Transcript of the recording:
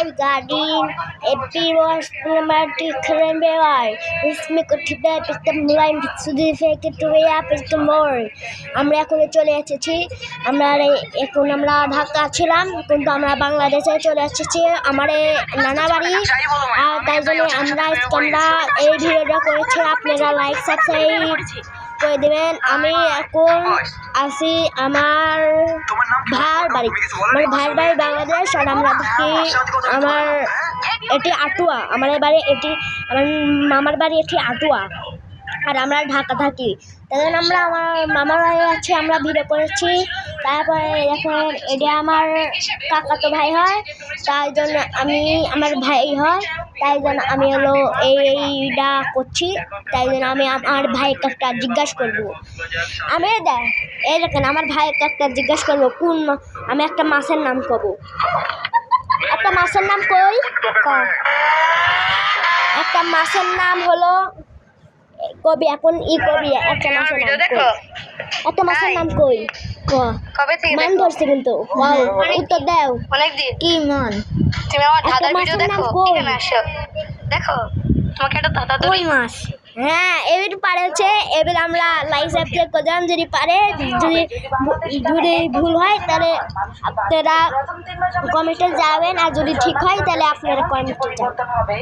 live garden, every was dramatic remember. Isme kuthibe pistem line sudi fake to ya pistem more. আমরা এখন চলে এসেছি এখন আমরা ঢাকা ছিলাম কিন্তু আমরা বাংলাদেশে চলে এসেছি আমার নানা বাড়ি আর তাই জন্য আমরা এই ভিডিওটা করেছি আপনারা লাইক সাবস্ক্রাইব করে দেবেন আমি এখন আসি আমার ভাইয়ের বাড়ি বাংলাদেশ আর আমরা থাকি আমার এটি আটুয়া আমার মামার বাড়ি এটি আটুয়া আর আমরা ঢাকা থাকি তখন আমরা আমার মামার বাড়ি আছে আমরা ভিডিও করেছি তারপরে এখন এটা আমার কাকাতো ভাই হয় তাই জন্য আমি আমার ভাই হয় তাই জন্য আমি হলো এইটা করছি তাই জন্য আমি আমার ভাইকে একটা জিজ্ঞাসা করবো আমি এই দেখেন আমার ভাইকে একটা জিজ্ঞাসা করবো আমি একটা মাছের নাম করবো একটা মাছের নাম কই একটা মাছের নাম হলো কবি এখন কবি একটা মাছের নাম কই কবে থেকে মান ধরছে কিন্তু উত্তর দাও কি মান তুমি আমার দাদার ভিডিও দেখো তোমাকে একটা দাদা কই মাছ হ্যাঁ এবার পারেছে এবার আমরা লাইক সাবস্ক্রাইব করলাম যদি পারে যদি ভুল হয় তাহলে আপনারা কমেন্টে যাবেন আর যদি ঠিক হয় তাহলে আপনারা কমেন্টে যাবেন।